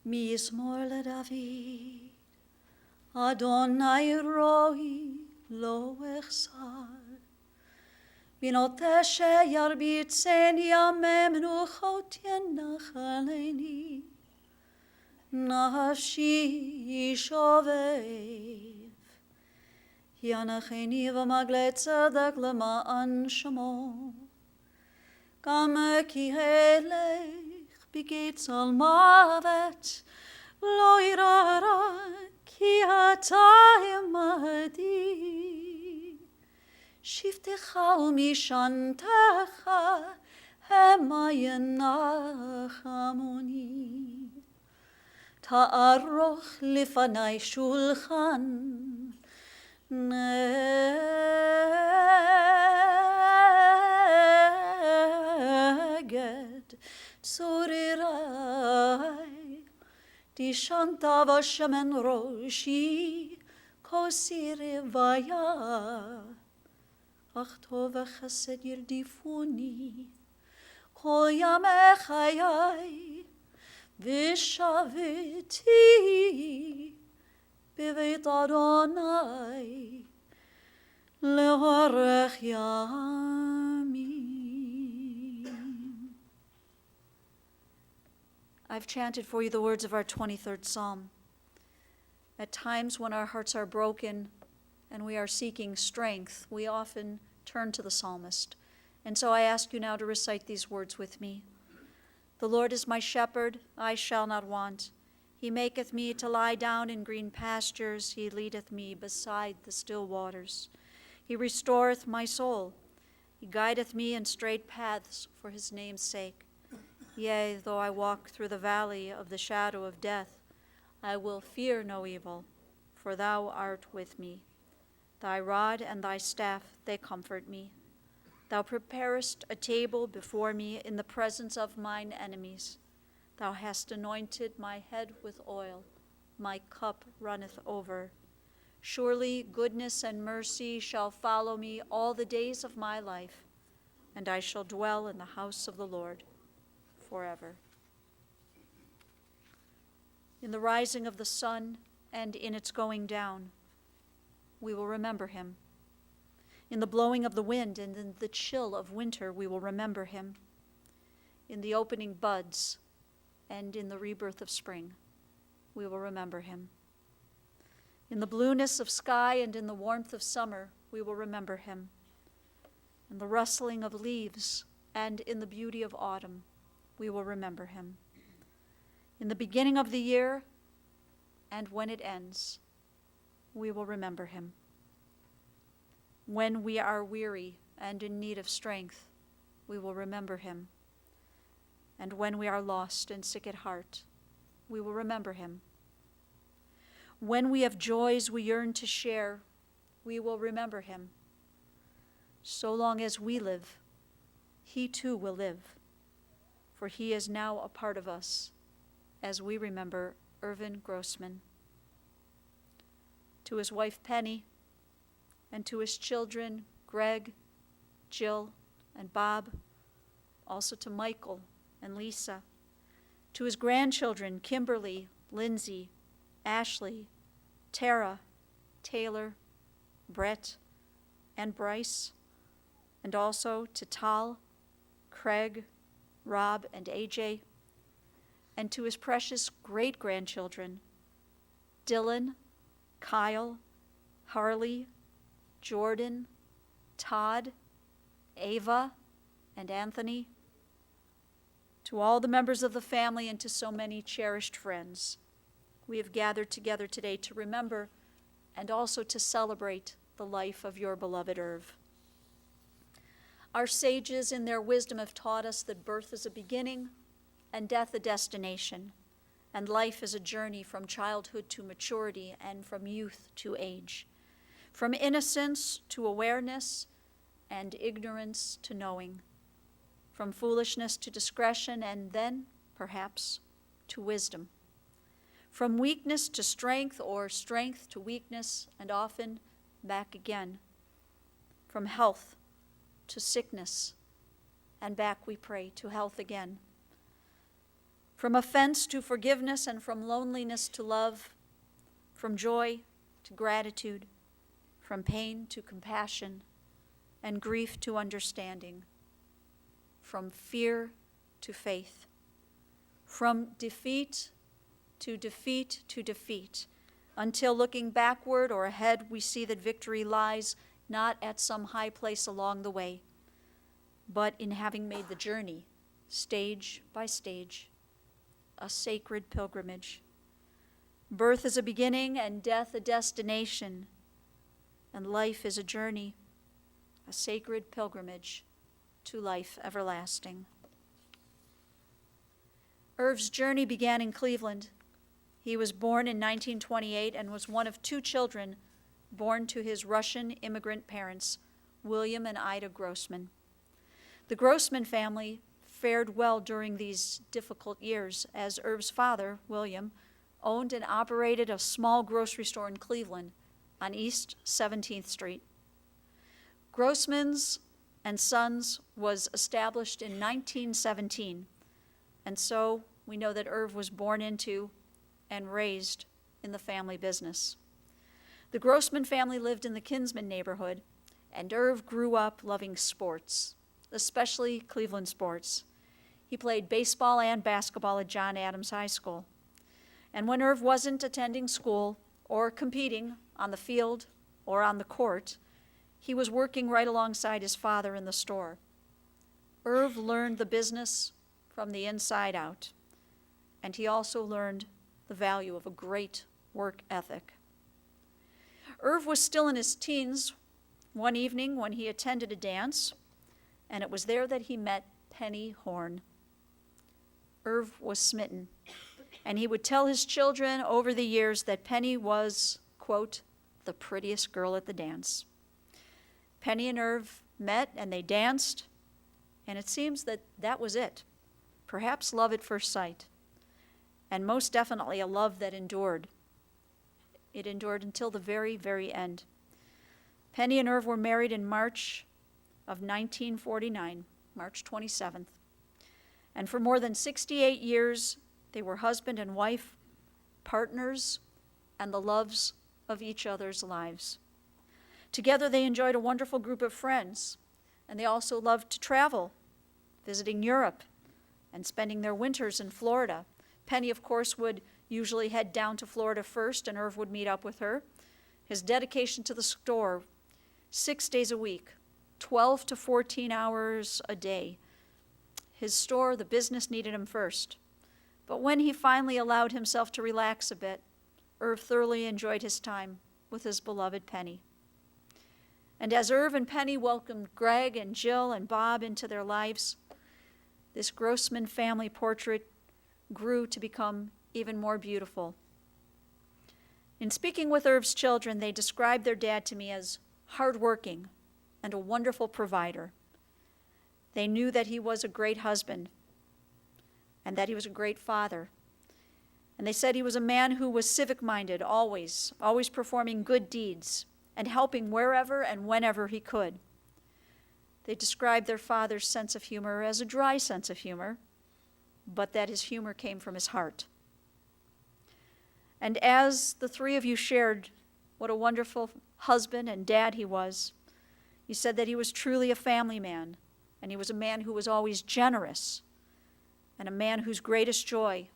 מזמור לדוד, אדוני רואי לא אחסר. בנוטש ירביצני ימי מנוחות ינחלני. נפשי שובב, ינחני במגלי צדק למען שמו. גם כי הלך בגיא צלמוות, לא ירא רע, כי אתה עמדי. שבטך ומשענתך המה ינחמוני. תערוך לפני שולחן נגד צורריי. דשנת בשמן ראשי כוסי רוויה, אך טוב וחסד ירדיפוני כל ימי חיי. ושבתי בבית אדוני לאורך ימים. I've chanted for you the words of our 23rd Psalm. At times when our hearts are broken and we are seeking strength, we often turn to the psalmist. And so I ask you now to recite these words with me. The Lord is my shepherd, I shall not want. He maketh me to lie down in green pastures. He leadeth me beside the still waters. He restoreth my soul. He guideth me in straight paths for his name's sake. Yea, though I walk through the valley of the shadow of death, I will fear no evil, for thou art with me. Thy rod and thy staff, they comfort me. Thou preparest a table before me in the presence of mine enemies. Thou hast anointed my head with oil. My cup runneth over. Surely goodness and mercy shall follow me all the days of my life, and I shall dwell in the house of the Lord forever. In the rising of the sun and in its going down, we will remember him. In the blowing of the wind and in the chill of winter, we will remember him. In the opening buds and in the rebirth of spring, we will remember him. In the blueness of sky and in the warmth of summer, we will remember him. In the rustling of leaves and in the beauty of autumn, we will remember him. In the beginning of the year and when it ends, we will remember him. When we are weary and in need of strength, we will remember him. And when we are lost and sick at heart, we will remember him. When we have joys we yearn to share, we will remember him. So long as we live, he too will live, for he is now a part of us, as we remember Irvin Grossman. To his wife Penny, and to his children, Greg, Jill, and Bob, also to Michael and Lisa, to his grandchildren, Kimberly, Lindsay, Ashley, Tara, Taylor, Brett, and Bryce, and also to Tal, Craig, Rob, and AJ, and to his precious great-grandchildren, Dylan, Kyle, Harley, Jordan, Todd, Ava, and Anthony, to all the members of the family and to so many cherished friends. We have gathered together today to remember and also to celebrate the life of your beloved Irv. Our sages in their wisdom have taught us that birth is a beginning and death a destination, and life is a journey from childhood to maturity and from youth to age, from innocence to awareness and ignorance to knowing, from foolishness to discretion and then, perhaps, to wisdom, from weakness to strength or strength to weakness and often back again, from health to sickness and back, we pray, to health again. From offense to forgiveness, and from loneliness to love, from joy to gratitude, from pain to compassion, and grief to understanding, from fear to faith, from defeat to defeat to defeat, until looking backward or ahead, we see that victory lies not at some high place along the way, but in having made the journey, stage by stage, a sacred pilgrimage. Birth is a beginning and death a destination, and life is a journey, a sacred pilgrimage to life everlasting. Irv's journey began in Cleveland. He was born in 1928 and was one of two children born to his Russian immigrant parents, William and Ida Grossman. The Grossman family fared well during these difficult years, as Irv's father, William, owned and operated a small grocery store in Cleveland on East 17th Street. Grossman's and Sons was established in 1917, and so we know that Irv was born into and raised in the family business. The Grossman family lived in the Kinsman neighborhood, and Irv grew up loving sports, especially Cleveland sports. He played baseball and basketball at John Adams High School. And when Irv wasn't attending school or competing on the field or on the court, he was working right alongside his father in the store. Irv learned the business from the inside out, and he also learned the value of a great work ethic. Irv was still in his teens one evening when he attended a dance, and it was there that he met Penny Horn. Irv was smitten, and he would tell his children over the years that Penny was, quote, the prettiest girl at the dance. Penny and Irv met and they danced, and it seems that that was it. Perhaps love at first sight, and most definitely a love that endured. It endured until the very, very end. Penny and Irv were married in March of 1949, March 27th. And for more than 68 years, they were husband and wife, partners, and the loves of each other's lives. Together, they enjoyed a wonderful group of friends, and they also loved to travel, visiting Europe, and spending their winters in Florida. Penny, of course, would usually head down to Florida first, and Irv would meet up with her. His dedication to the store, 6 days a week, 12 to 14 hours a day. His store, the business, needed him first. But when he finally allowed himself to relax a bit, Irv thoroughly enjoyed his time with his beloved Penny. And as Irv and Penny welcomed Greg and Jill and Bob into their lives, this Grossman family portrait grew to become even more beautiful. In speaking with Irv's children, they described their dad to me as hardworking and a wonderful provider. They knew that he was a great husband and that he was a great father. And they said he was a man who was civic-minded, always performing good deeds and helping wherever and whenever he could. They described their father's sense of humor as a dry sense of humor, but that his humor came from his heart. And as the three of you shared what a wonderful husband and dad he was, you said that he was truly a family man, and he was a man who was always generous, and a man whose greatest joy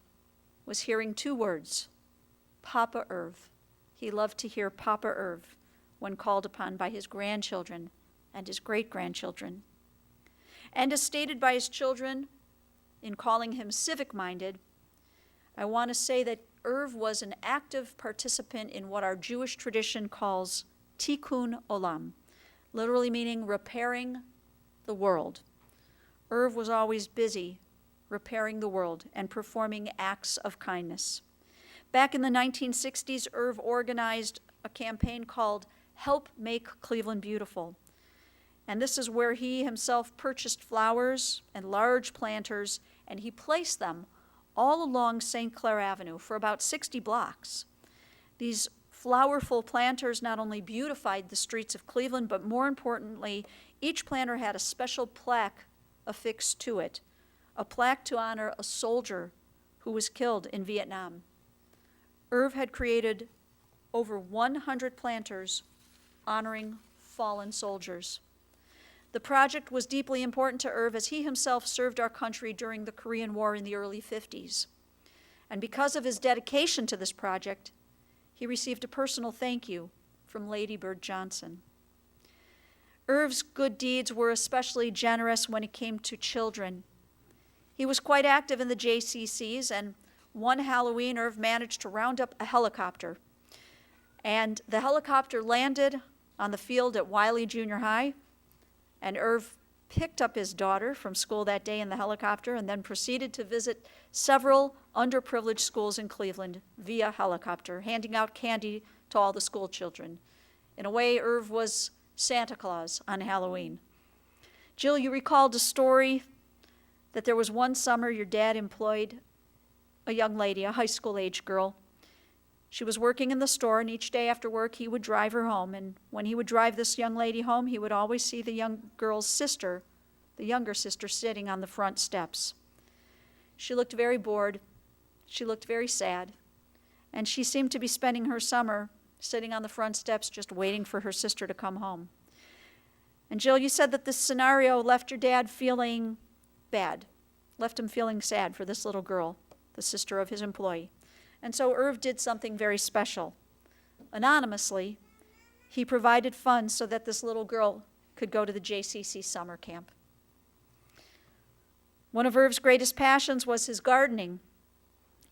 was hearing two words, Papa Irv. He loved to hear Papa Irv when called upon by his grandchildren and his great-grandchildren. And as stated by his children in calling him civic-minded, I want to say that Irv was an active participant in what our Jewish tradition calls tikkun olam, literally meaning repairing the world. Irv was always busy repairing the world and performing acts of kindness. Back in the 1960s, Irv organized a campaign called Help Make Cleveland Beautiful. And this is where he himself purchased flowers and large planters, and he placed them all along St. Clair Avenue for about 60 blocks. These flowerful planters not only beautified the streets of Cleveland, but more importantly, each planter had a special plaque affixed to it, a plaque to honor a soldier who was killed in Vietnam. Irv had created over 100 planters honoring fallen soldiers. The project was deeply important to Irv as he himself served our country during the Korean War in the early 50s. And because of his dedication to this project, he received a personal thank you from Lady Bird Johnson. Irv's good deeds were especially generous when it came to children. He was quite active in the JCCs, and one Halloween, Irv managed to round up a helicopter. And the helicopter landed on the field at Wiley Junior High, and Irv picked up his daughter from school that day in the helicopter and then proceeded to visit several underprivileged schools in Cleveland via helicopter, handing out candy to all the school children. In a way, Irv was Santa Claus on Halloween. Jill, you recalled a story that there was one summer your dad employed a young lady, a high school-age girl. She was working in the store, and each day after work he would drive her home. And when he would drive this young lady home, he would always see the young girl's sister, the younger sister, sitting on the front steps. She looked very bored. She looked very sad. And she seemed to be spending her summer sitting on the front steps just waiting for her sister to come home. And Jill, you said that this scenario left your dad feeling bad, left him feeling sad for this little girl, the sister of his employee. And so Irv did something very special. Anonymously, he provided funds so that this little girl could go to the JCC summer camp. One of Irv's greatest passions was his gardening.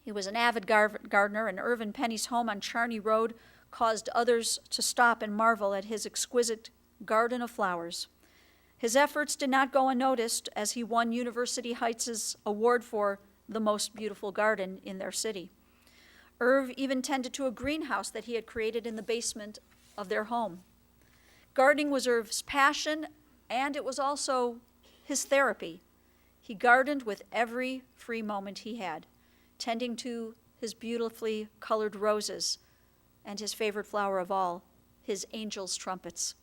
He was an avid gardener, and Irv and Penny's home on Charney Road caused others to stop and marvel at his exquisite garden of flowers. His efforts did not go unnoticed as he won University Heights' award for the most beautiful garden in their city. Irv even tended to a greenhouse that he had created in the basement of their home. Gardening was Irv's passion, and it was also his therapy. He gardened with every free moment he had, tending to his beautifully colored roses and his favorite flower of all, his angel's trumpets.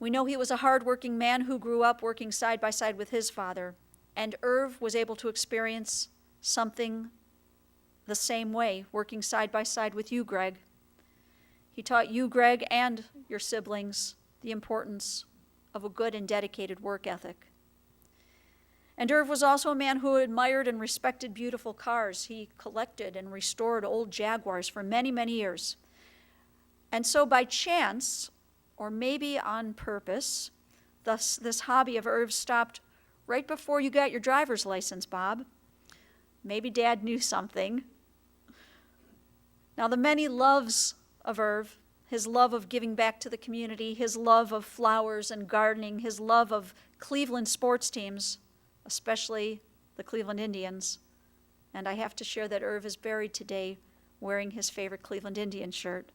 We know he was a hardworking man who grew up working side by side with his father, and Irv was able to experience something the same way, working side by side with you, Greg. He taught you, Greg, and your siblings the importance of a good and dedicated work ethic. And Irv was also a man who admired and respected beautiful cars. He collected and restored old Jaguars for many, many years. And so by chance, or maybe on purpose, this hobby of Irv stopped right before you got your driver's license, Bob. Maybe Dad knew something. Now, the many loves of Irv, his love of giving back to the community, his love of flowers and gardening, his love of Cleveland sports teams, especially the Cleveland Indians. And I have to share that Irv is buried today wearing his favorite Cleveland Indians shirt.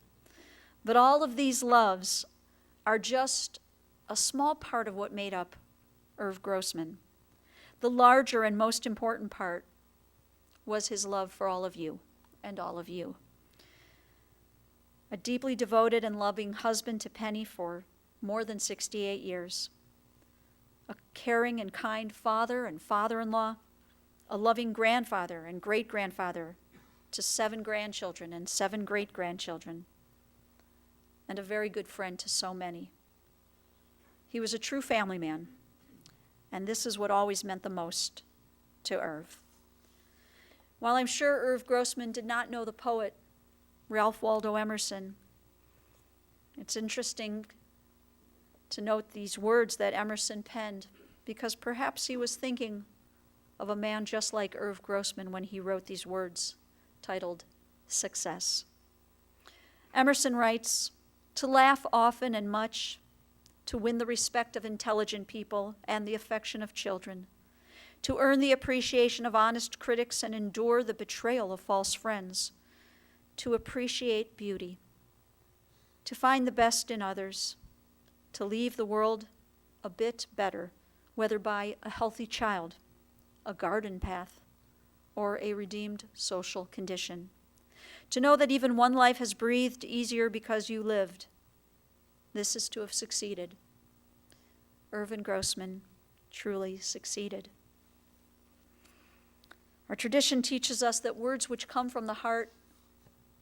But all of these loves are just a small part of what made up Irv Grossman. The larger and most important part was his love for all of you and all of you. A deeply devoted and loving husband to Penny for more than 68 years. A caring and kind father and father-in-law. A loving grandfather and great-grandfather to 7 grandchildren and 7 great-grandchildren. And a very good friend to so many. He was a true family man, and this is what always meant the most to Irv. While I'm sure Irv Grossman did not know the poet Ralph Waldo Emerson, it's interesting to note these words that Emerson penned, because perhaps he was thinking of a man just like Irv Grossman when he wrote these words, titled Success. Emerson writes, "To laugh often and much, to win the respect of intelligent people and the affection of children, to earn the appreciation of honest critics and endure the betrayal of false friends, to appreciate beauty, to find the best in others, to leave the world a bit better, whether by a healthy child, a garden path, or a redeemed social condition. To know that even one life has breathed easier because you lived. This is to have succeeded." Irvin Grossman truly succeeded. Our tradition teaches us that words which come from the heart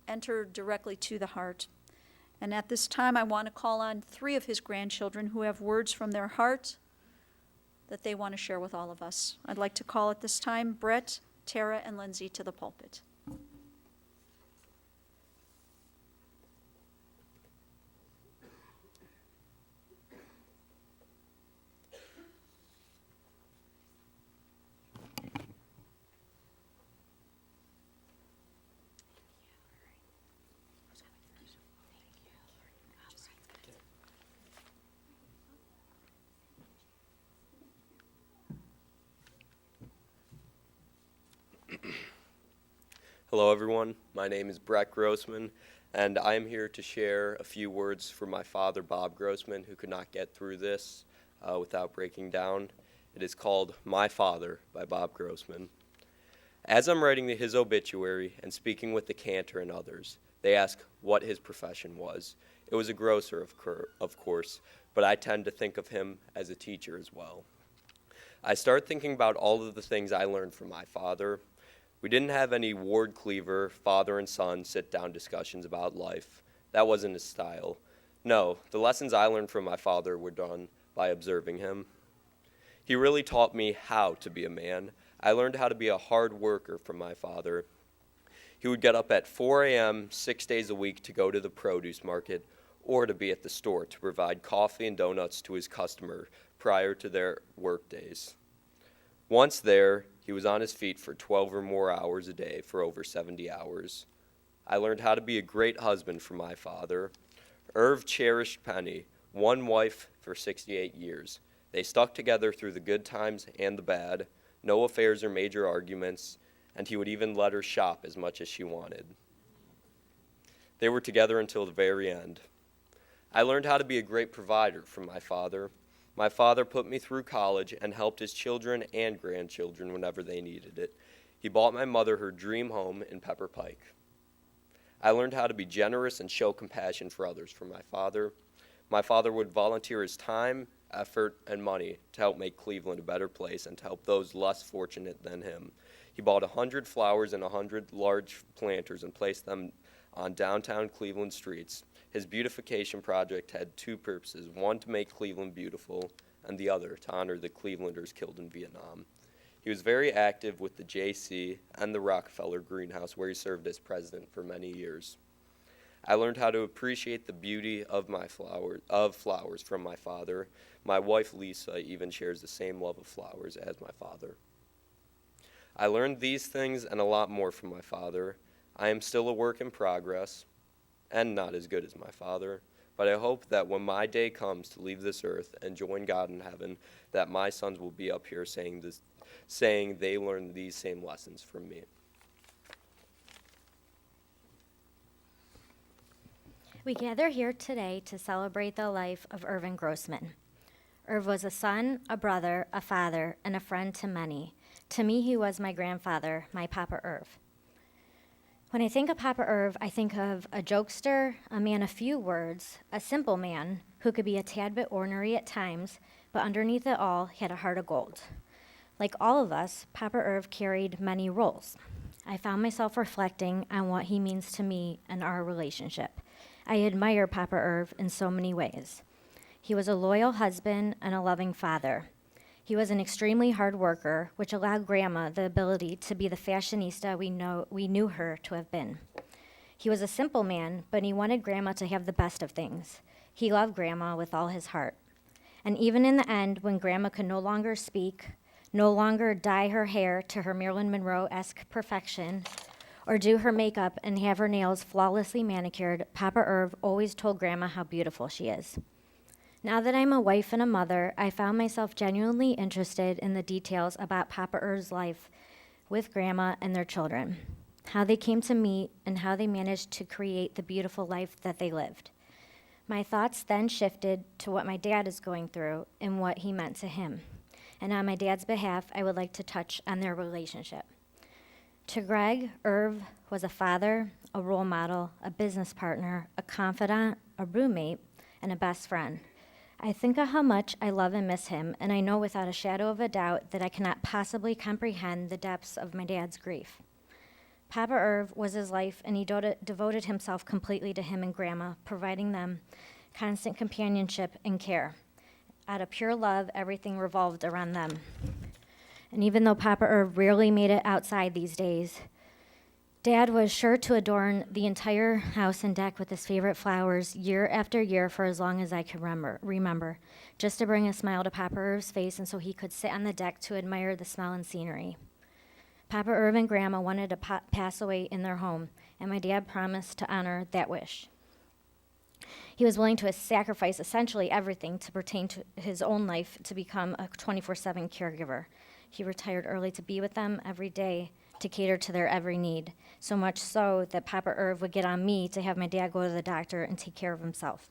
enter directly to the heart. And at this time, I want to call on 3 of his grandchildren who have words from their heart that they want to share with all of us. I'd like to call at this time Brett, Tara, and Lindsay to the pulpit. Hello everyone, my name is Irvin Grossman, and I am here to share a few words from my father, Bob Grossman, who could not get through this without breaking down. It is called My Father by Bob Grossman. As I'm writing his obituary and speaking with the cantor and others, they ask what his profession was. It was a grocer, of course, but I tend to think of him as a teacher as well. I start thinking about all of the things I learned from my father. We didn't have any Ward Cleaver, father and son sit-down discussions about life. That wasn't his style. No, the lessons I learned from my father were done by observing him. He really taught me how to be a man. I learned how to be a hard worker from my father. He would get up at 4 a.m. 6 days a week to go to the produce market or to be at the store to provide coffee and donuts to his customer prior to their work days. Once there, he was on his feet for 12 or more hours a day for over 70 hours. I learned how to be a great husband from my father. Irv cherished Penny, one wife for 68 years. They stuck together through the good times and the bad, no affairs or major arguments, and he would even let her shop as much as she wanted. They were together until the very end. I learned how to be a great provider from my father. My father put me through college and helped his children and grandchildren whenever they needed it. He bought my mother her dream home in Pepper Pike. I learned how to be generous and show compassion for others from my father. My father would volunteer his time, effort, and money to help make Cleveland a better place and to help those less fortunate than him. He bought 100 flowers and 100 large planters and placed them on downtown Cleveland streets. His beautification project had 2 purposes, one to make Cleveland beautiful, and the other to honor the Clevelanders killed in Vietnam. He was very active with the J.C. and the Rockefeller Greenhouse, where he served as president for many years. I learned how to appreciate the beauty of flowers from my father. My wife, Lisa, even shares the same love of flowers as my father. I learned these things and a lot more from my father. I am still a work in progress, and not as good as my father, but I hope that when my day comes to leave this earth and join God in heaven, that my sons will be up here saying they learned these same lessons from me. We gather here today to celebrate the life of Irvin Grossman. Irv was a son, a brother, a father, and a friend to many. To me, he was my grandfather, my Papa Irv. When I think of Papa Irv, I think of a jokester, a man of few words, a simple man who could be a tad bit ornery at times, but underneath it all, he had a heart of gold. Like all of us, Papa Irv carried many roles. I found myself reflecting on what he means to me and our relationship. I admire Papa Irv in so many ways. He was a loyal husband and a loving father. He was an extremely hard worker, which allowed Grandma the ability to be the fashionista we knew her to have been. He was a simple man, but he wanted Grandma to have the best of things. He loved Grandma with all his heart. And even in the end, when Grandma could no longer speak, no longer dye her hair to her Marilyn Monroe-esque perfection, or do her makeup and have her nails flawlessly manicured, Papa Irv always told Grandma how beautiful she is. Now that I'm a wife and a mother, I found myself genuinely interested in the details about Papa Irv's life with Grandma and their children, how they came to meet, and how they managed to create the beautiful life that they lived. My thoughts then shifted to what my dad is going through and what he meant to him. And on my dad's behalf, I would like to touch on their relationship. To Greg, Irv was a father, a role model, a business partner, a confidant, a roommate, and a best friend. I think of how much I love and miss him, and I know without a shadow of a doubt that I cannot possibly comprehend the depths of my dad's grief. Papa Irv was his life, and he devoted himself completely to him and Grandma, providing them constant companionship and care. Out of pure love, everything revolved around them. And even though Papa Irv rarely made it outside these days, Dad was sure to adorn the entire house and deck with his favorite flowers year after year for as long as I could remember, just to bring a smile to Papa Irv's face and so he could sit on the deck to admire the smell and scenery. Papa Irv and Grandma wanted to pass away in their home, and my dad promised to honor that wish. He was willing to sacrifice essentially everything to pertain to his own life to become a 24/7 caregiver. He retired early to be with them every day to cater to their every need, so much so that Papa Irv would get on me to have my dad go to the doctor and take care of himself.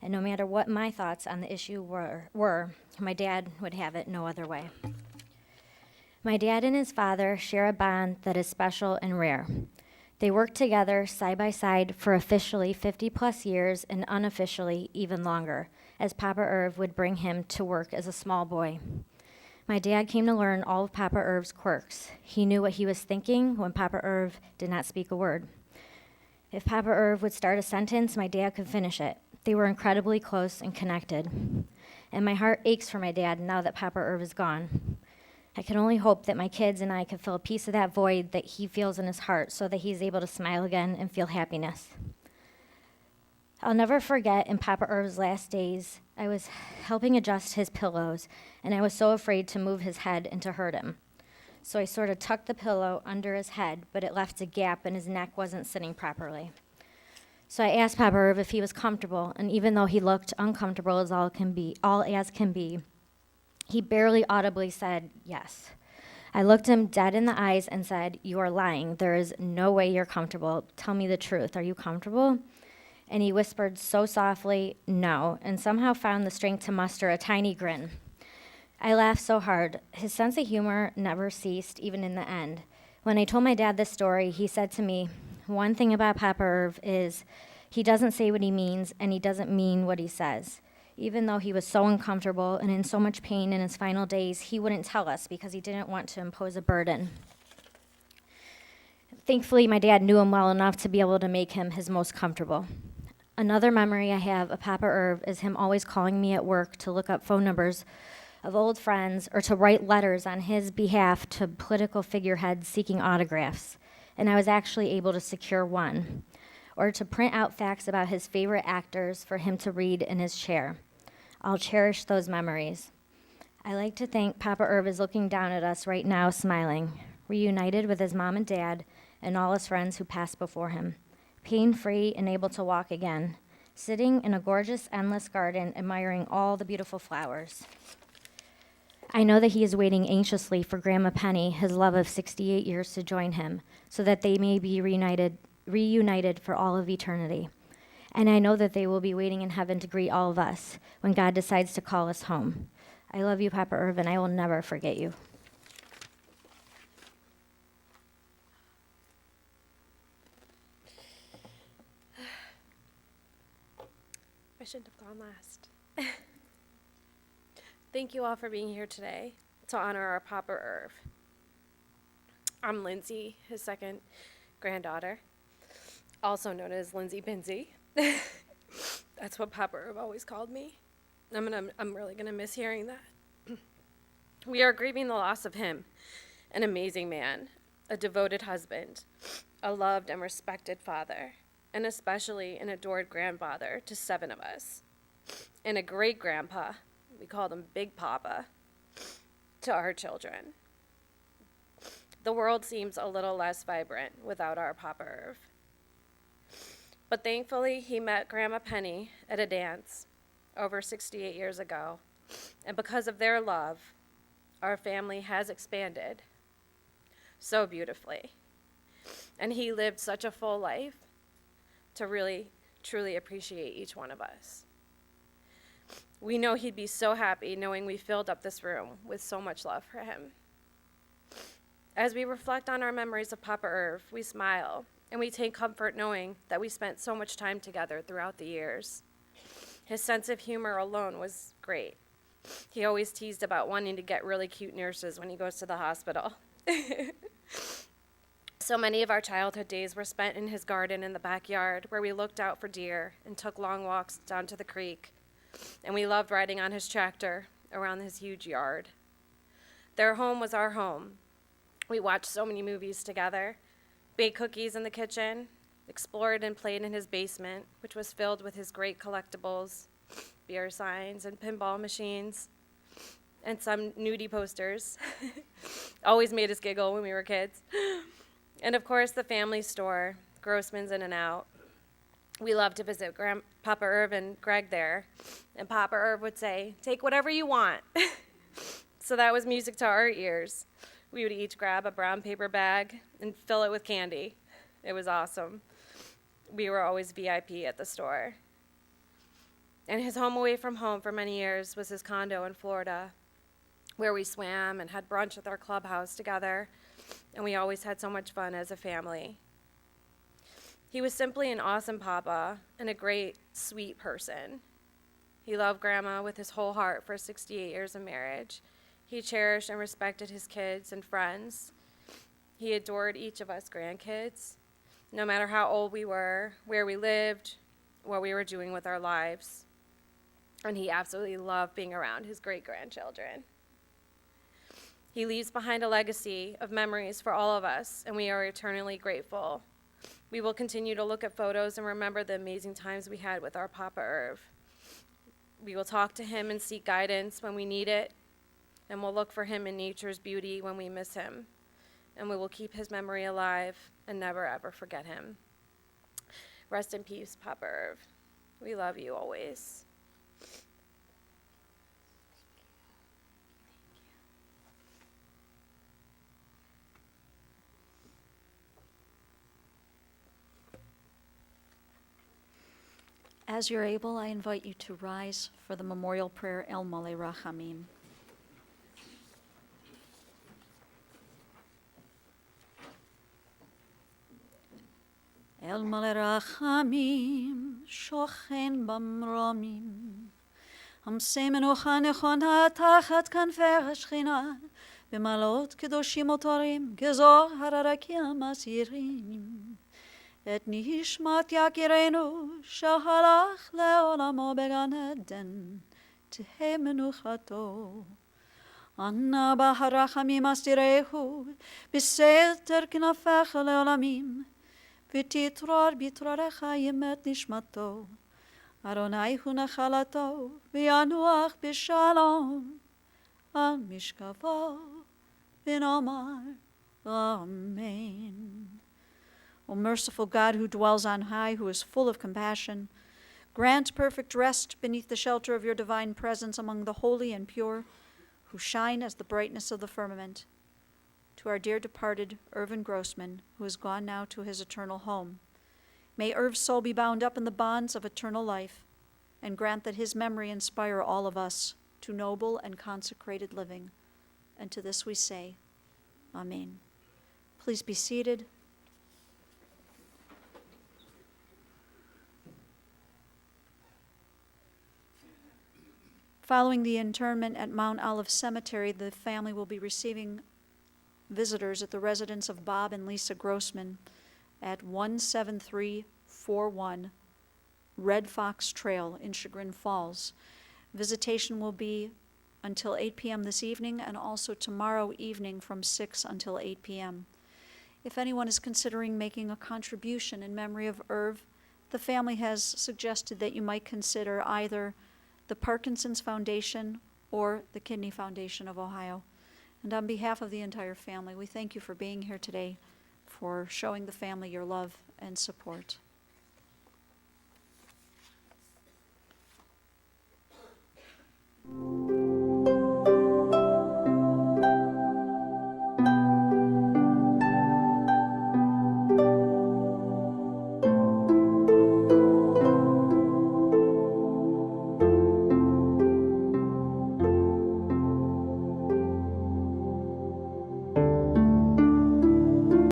And no matter what my thoughts on the issue were, my dad would have it no other way. My dad and his father share a bond that is special and rare. They worked together side by side for officially 50-plus years and unofficially even longer, as Papa Irv would bring him to work as a small boy. My dad came to learn all of Papa Irv's quirks. He knew what he was thinking when Papa Irv did not speak a word. If Papa Irv would start a sentence, my dad could finish it. They were incredibly close and connected. And my heart aches for my dad now that Papa Irv is gone. I can only hope that my kids and I can fill a piece of that void that he feels in his heart so that he's able to smile again and feel happiness. I'll never forget in Papa Irv's last days, I was helping adjust his pillows, and I was so afraid to move his head and to hurt him. So I sort of tucked the pillow under his head, but it left a gap and his neck wasn't sitting properly. So I asked Papa Irv if he was comfortable, and even though he looked uncomfortable as all can be, he barely audibly said yes. I looked him dead in the eyes and said, "You are lying. There is no way you're comfortable. Tell me the truth. Are you comfortable?" And he whispered so softly, "No," and somehow found the strength to muster a tiny grin. I laughed so hard. His sense of humor never ceased, even in the end. When I told my dad this story, he said to me, "One thing about Papa Irv is he doesn't say what he means, and he doesn't mean what he says." Even though he was so uncomfortable and in so much pain in his final days, he wouldn't tell us because he didn't want to impose a burden. Thankfully, my dad knew him well enough to be able to make him his most comfortable. Another memory I have of Papa Irv is him always calling me at work to look up phone numbers of old friends or to write letters on his behalf to political figureheads seeking autographs. And I was actually able to secure one, or to print out facts about his favorite actors for him to read in his chair. I'll cherish those memories. I like to think Papa Irv is looking down at us right now, smiling, reunited with his mom and dad and all his friends who passed before him, pain-free and able to walk again, sitting in a gorgeous, endless garden, admiring all the beautiful flowers. I know that he is waiting anxiously for Grandma Penny, his love of 68 years, to join him, so that they may be reunited for all of eternity. And I know that they will be waiting in heaven to greet all of us when God decides to call us home. I love you, Papa Irv, and I will never forget you. I shouldn't have gone last. Thank you all for being here today to honor our Papa Irv. I'm Lindsay, his second granddaughter, also known as Lindsay Binsey. That's what Papa Irv always called me. I'm really gonna miss hearing that. We are grieving the loss of him, an amazing man, a devoted husband, a loved and respected father, and especially an adored grandfather to 7 of us, and a great-grandpa, we called him Big Papa, to our children. The world seems a little less vibrant without our Papa Irv. But thankfully, he met Grandma Penny at a dance over 68 years ago, and because of their love, our family has expanded so beautifully. And he lived such a full life to really, truly appreciate each one of us. We know he'd be so happy knowing we filled up this room with so much love for him. As we reflect on our memories of Papa Irv, we smile, and we take comfort knowing that we spent so much time together throughout the years. His sense of humor alone was great. He always teased about wanting to get really cute nurses when he goes to the hospital. So many of our childhood days were spent in his garden in the backyard, where we looked out for deer and took long walks down to the creek. And we loved riding on his tractor around his huge yard. Their home was our home. We watched so many movies together, baked cookies in the kitchen, explored and played in his basement, which was filled with his great collectibles, beer signs and pinball machines, and some nudie posters. Always made us giggle when we were kids. And of course, the family store, Grossman's In and Out. We loved to visit Papa Irv and Greg there, and Papa Irv would say, "Take whatever you want." So that was music to our ears. We would each grab a brown paper bag and fill it with candy. It was awesome. We were always VIP at the store. And his home away from home for many years was his condo in Florida, where we swam and had brunch at our clubhouse together, and we always had so much fun as a family. He was simply an awesome papa and a great, sweet person. He loved Grandma with his whole heart for 68 years of marriage. He cherished and respected his kids and friends. He adored each of us grandkids, no matter how old we were, where we lived, what we were doing with our lives. And he absolutely loved being around his great-grandchildren. He leaves behind a legacy of memories for all of us, and we are eternally grateful. We will continue to look at photos and remember the amazing times we had with our Papa Irv. We will talk to him and seek guidance when we need it, and we'll look for him in nature's beauty when we miss him. And we will keep his memory alive and never, ever forget him. Rest in peace, Papa Irv. We love you always. As you're able, I invite you to rise for the memorial prayer, El Malei Rachamim. El Malei Rachamim, shochen במרומים, המסי מנוחה נכונה תחת כנפי השכינה, במעלות קדושים וטהורים, גזור הרקיע מסעירים. את נשמת יקירנו שהלך לעולמו בגן עדן, תהא מנוחתו. אנא ברחמים אסתירהו בסתר כנפיך לעולמים, ותתרור בתרורך ימת נשמתו. אדוני הוא נחלתו, וינוח בשלום על משכבו, ונאמר אמן. O merciful God, who dwells on high, who is full of compassion, grant perfect rest beneath the shelter of your divine presence among the holy and pure, who shine as the brightness of the firmament. To our dear departed Irvin Grossman, who is gone now to his eternal home, may Irv's soul be bound up in the bonds of eternal life, and grant that his memory inspire all of us to noble and consecrated living. And to this we say, Amen. Please be seated. Following the internment at Mount Olive Cemetery, the family will be receiving visitors at the residence of Bob and Lisa Grossman at 17341 Red Fox Trail in Chagrin Falls. Visitation will be until 8 p.m. this evening and also tomorrow evening from 6 until 8 p.m. If anyone is considering making a contribution in memory of Irv, the family has suggested that you might consider either the Parkinson's Foundation or the Kidney Foundation of Ohio. And on behalf of the entire family, we thank you for being here today, for showing the family your love and support.